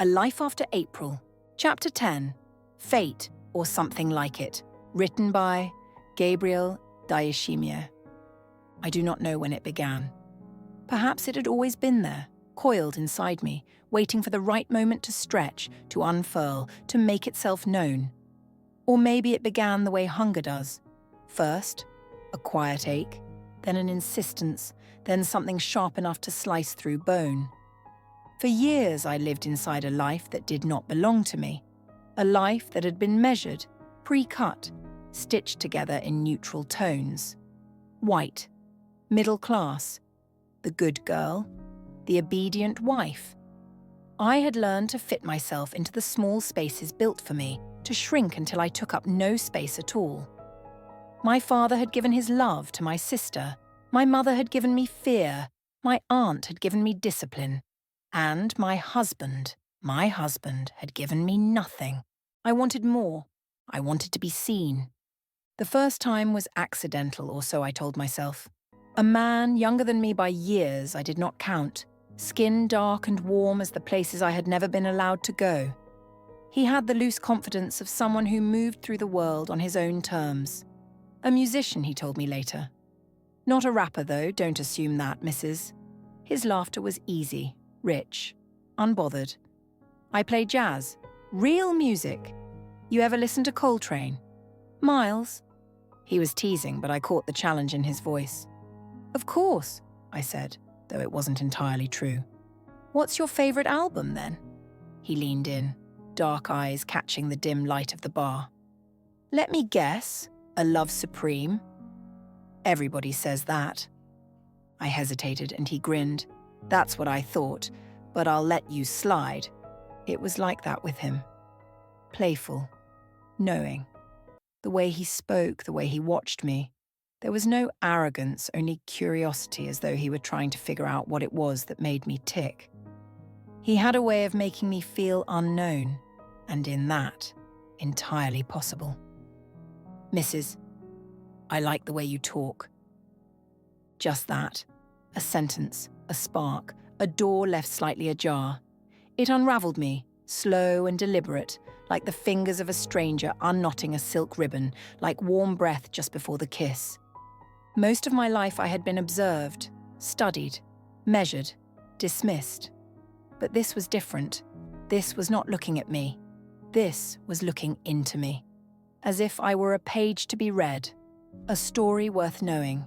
A Life After April, Chapter 10, Fate or Something Like It, written by Gabriel Ndayishimiye. I do not know when it began. Perhaps it had always been there, coiled inside me, waiting for the right moment to stretch, to unfurl, to make itself known. Or maybe it began the way hunger does. First, a quiet ache, then an insistence, then something sharp enough to slice through bone. For years I lived inside a life that did not belong to me, a life that had been measured, pre-cut, stitched together in neutral tones. White, middle class, the good girl, the obedient wife. I had learned to fit myself into the small spaces built for me, to shrink until I took up no space at all. My father had given his love to my sister, my mother had given me fear, my aunt had given me discipline, and my husband had given me nothing. I wanted more. I wanted to be seen. The first time was accidental, or so I told myself. A man younger than me by years I did not count, skin dark and warm as the places I had never been allowed to go. He had the loose confidence of someone who moved through the world on his own terms. A musician, he told me later. Not a rapper, though, don't assume that, Mrs. His laughter was easy, rich, unbothered. I play jazz, real music. You ever listen to Coltrane? Miles? He was teasing, but I caught the challenge in his voice. Of course, I said, though it wasn't entirely true. What's your favourite album, then? He leaned in, dark eyes catching the dim light of the bar. Let me guess, A Love Supreme? Everybody says that. I hesitated and he grinned. That's what I thought, but I'll let you slide. It was like that with him. Playful, knowing. The way he spoke, the way he watched me. There was no arrogance, only curiosity, as though he were trying to figure out what it was that made me tick. He had a way of making me feel unknown, and in that, entirely possible. Mrs., I like the way you talk. Just that. A sentence, a spark, a door left slightly ajar. It unravelled me, slow and deliberate, like the fingers of a stranger unknotting a silk ribbon, like warm breath just before the kiss. Most of my life I had been observed, studied, measured, dismissed. But this was different. This was not looking at me. This was looking into me, as if I were a page to be read, a story worth knowing.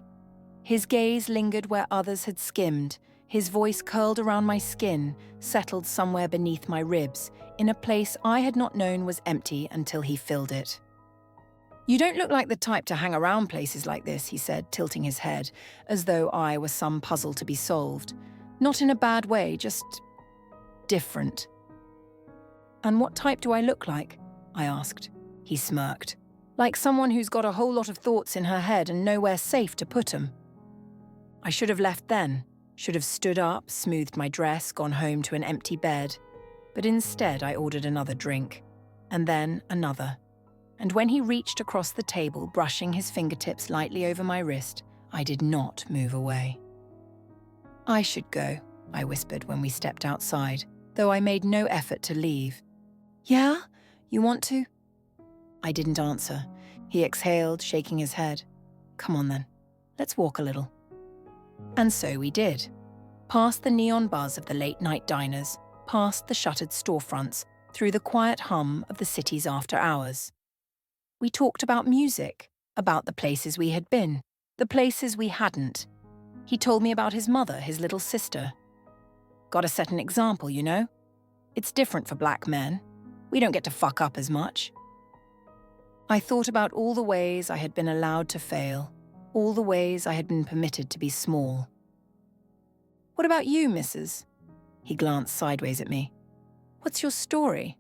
His gaze lingered where others had skimmed, his voice curled around my skin, settled somewhere beneath my ribs, in a place I had not known was empty until he filled it. You don't look like the type to hang around places like this, he said, tilting his head, as though I were some puzzle to be solved. Not in a bad way, just different. And what type do I look like? I asked. He smirked. Like someone who's got a whole lot of thoughts in her head and nowhere safe to put 'em. I should have left then, should have stood up, smoothed my dress, gone home to an empty bed. But instead I ordered another drink, and then another. And when he reached across the table, brushing his fingertips lightly over my wrist, I did not move away. I should go, I whispered when we stepped outside, though I made no effort to leave. Yeah? You want to? I didn't answer. He exhaled, shaking his head. Come on then, let's walk a little. And so we did. Past the neon buzz of the late-night diners, past the shuttered storefronts, through the quiet hum of the city's after hours. We talked about music, about the places we had been, the places we hadn't. He told me about his mother, his little sister. Gotta set an example, you know? It's different for black men. We don't get to fuck up as much. I thought about all the ways I had been allowed to fail, all the ways I had been permitted to be small. What about you, Mrs.? He glanced sideways at me. What's your story?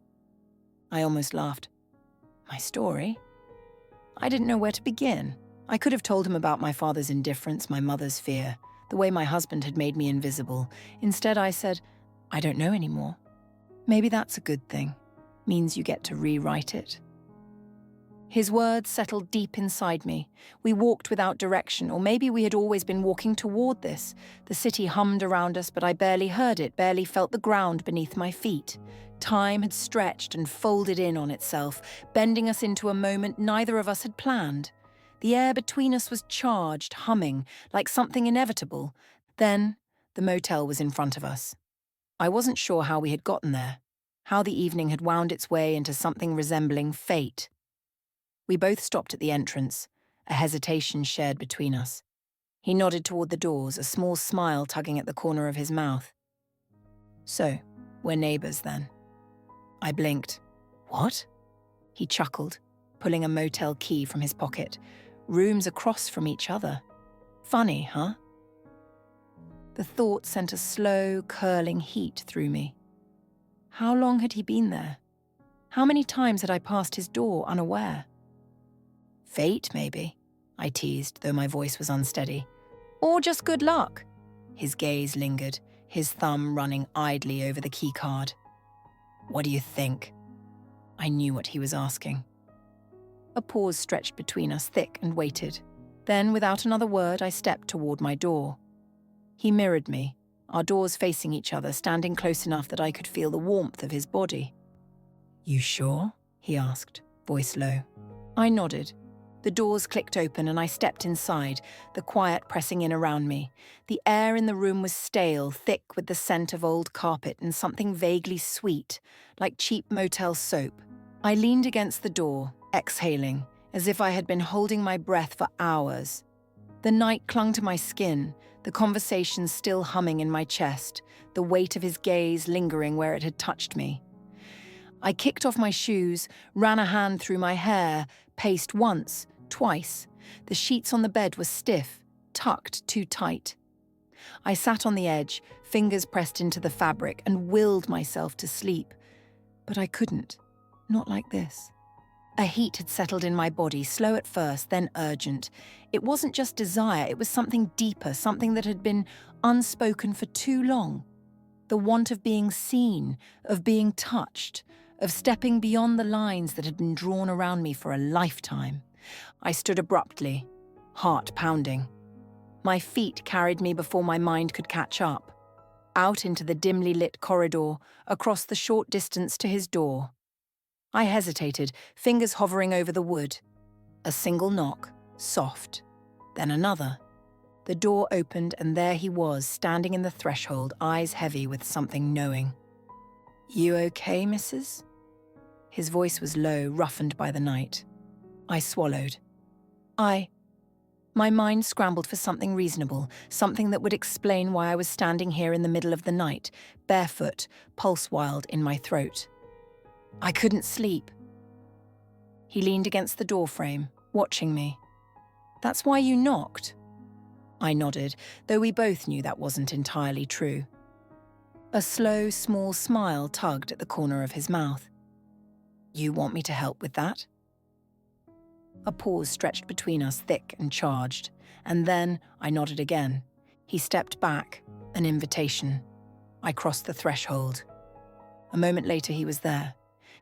I almost laughed. My story? I didn't know where to begin. I could have told him about my father's indifference, my mother's fear, the way my husband had made me invisible. Instead, I said, I don't know anymore. Maybe that's a good thing. Means you get to rewrite it. His words settled deep inside me. We walked without direction, or maybe we had always been walking toward this. The city hummed around us, but I barely heard it, barely felt the ground beneath my feet. Time had stretched and folded in on itself, bending us into a moment neither of us had planned. The air between us was charged, humming, like something inevitable. Then, the motel was in front of us. I wasn't sure how we had gotten there, how the evening had wound its way into something resembling fate. We both stopped at the entrance, a hesitation shared between us. He nodded toward the doors, a small smile tugging at the corner of his mouth. So, we're neighbors then. I blinked. What? He chuckled, pulling a motel key from his pocket. Rooms across from each other. Funny, huh? The thought sent a slow, curling heat through me. How long had he been there? How many times had I passed his door unaware? Fate, maybe, I teased, though my voice was unsteady. Or just good luck. His gaze lingered, his thumb running idly over the keycard. What do you think? I knew what he was asking. A pause stretched between us, thick and weighted. Then, without another word, I stepped toward my door. He mirrored me, our doors facing each other, standing close enough that I could feel the warmth of his body. You sure? He asked, voice low. I nodded. The doors clicked open and I stepped inside, the quiet pressing in around me. The air in the room was stale, thick with the scent of old carpet and something vaguely sweet, like cheap motel soap. I leaned against the door, exhaling, as if I had been holding my breath for hours. The night clung to my skin, the conversation still humming in my chest, the weight of his gaze lingering where it had touched me. I kicked off my shoes, ran a hand through my hair, paced once, twice. The sheets on the bed were stiff, tucked too tight. I sat on the edge, fingers pressed into the fabric, and willed myself to sleep. But I couldn't. Not like this. A heat had settled in my body, slow at first, then urgent. It wasn't just desire, it was something deeper, something that had been unspoken for too long. The want of being seen, of being touched, of stepping beyond the lines that had been drawn around me for a lifetime. I stood abruptly, heart pounding. My feet carried me before my mind could catch up, out into the dimly lit corridor, across the short distance to his door. I hesitated, fingers hovering over the wood. A single knock, soft, then another. The door opened and there he was, standing in the threshold, eyes heavy with something knowing. You okay, missus? His voice was low, roughened by the night. I swallowed. My mind scrambled for something reasonable, something that would explain why I was standing here in the middle of the night, barefoot, pulse wild in my throat. I couldn't sleep. He leaned against the doorframe, watching me. That's why you knocked? I nodded, though we both knew that wasn't entirely true. A slow, small smile tugged at the corner of his mouth. You want me to help with that? A pause stretched between us, thick and charged, and then I nodded again. He stepped back, an invitation. I crossed the threshold. A moment later he was there.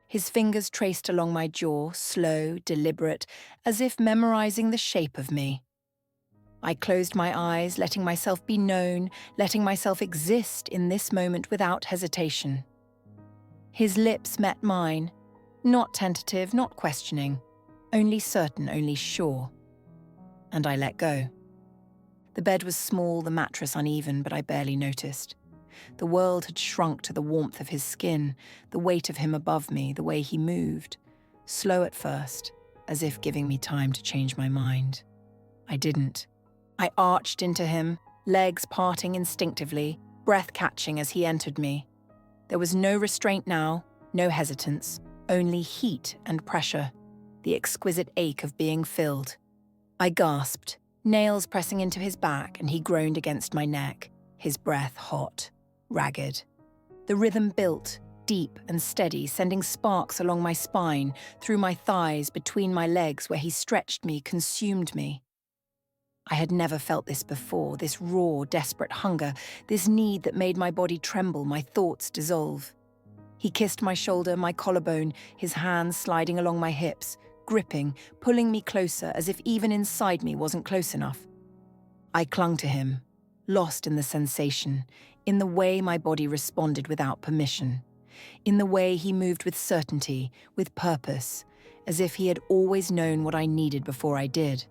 His fingers traced along my jaw, slow, deliberate, as if memorizing the shape of me. I closed my eyes, letting myself be known, letting myself exist in this moment without hesitation. His lips met mine, not tentative, not questioning, only certain, only sure. And I let go. The bed was small, the mattress uneven, but I barely noticed. The world had shrunk to the warmth of his skin, the weight of him above me, the way he moved. Slow at first, as if giving me time to change my mind. I didn't. I arched into him, legs parting instinctively, breath catching as he entered me. There was no restraint now, no hesitance, only heat and pressure, the exquisite ache of being filled. I gasped, nails pressing into his back, and he groaned against my neck, his breath hot, ragged. The rhythm built, deep and steady, sending sparks along my spine, through my thighs, between my legs, where he stretched me, consumed me. I had never felt this before, this raw, desperate hunger, this need that made my body tremble, my thoughts dissolve. He kissed my shoulder, my collarbone, his hands sliding along my hips, gripping, pulling me closer as if even inside me wasn't close enough. I clung to him, lost in the sensation, in the way my body responded without permission, in the way he moved with certainty, with purpose, as if he had always known what I needed before I did.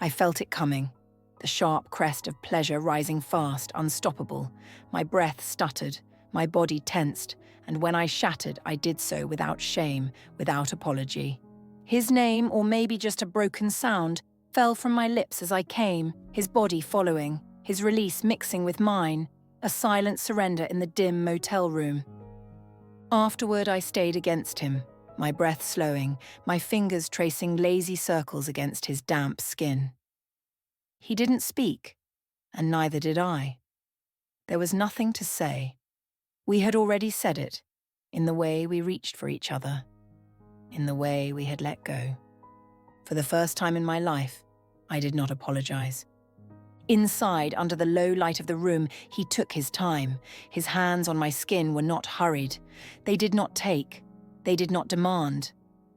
I felt it coming, the sharp crest of pleasure rising fast, unstoppable. My breath stuttered, my body tensed, and when I shattered, I did so without shame, without apology. His name, or maybe just a broken sound, fell from my lips as I came, his body following, his release mixing with mine, a silent surrender in the dim motel room. Afterward, I stayed against him, my breath slowing, my fingers tracing lazy circles against his damp skin. He didn't speak, and neither did I. There was nothing to say. We had already said it, in the way we reached for each other, in the way we had let go. For the first time in my life, I did not apologize. Inside, under the low light of the room, he took his time. His hands on my skin were not hurried. They did not take. They did not demand.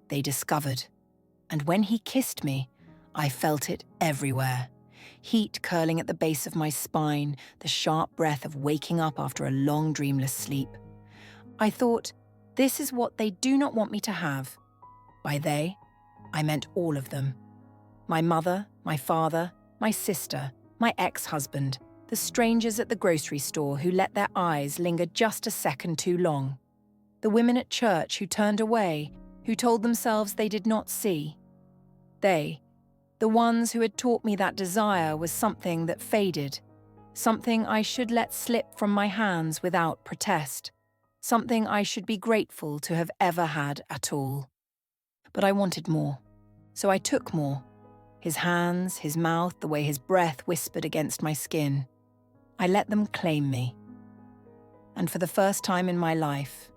They discovered. And when he kissed me, I felt it everywhere. Heat curling at the base of my spine, the sharp breath of waking up after a long dreamless sleep. I thought, this is what they do not want me to have. By they, I meant all of them. My mother, my father, my sister, my ex-husband, the strangers at the grocery store who let their eyes linger just a second too long. The women at church who turned away, who told themselves they did not see. They, the ones who had taught me that desire was something that faded, something I should let slip from my hands without protest, something I should be grateful to have ever had at all. But I wanted more, so I took more. His hands, his mouth, the way his breath whispered against my skin. I let them claim me. And for the first time in my life,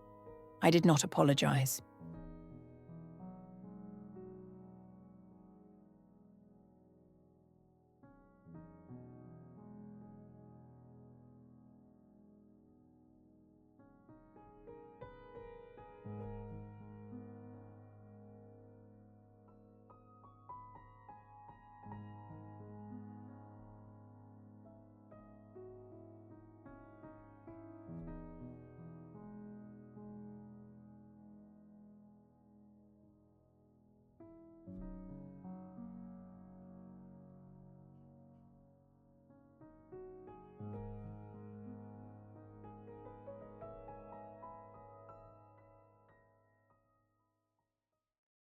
I did not apologize.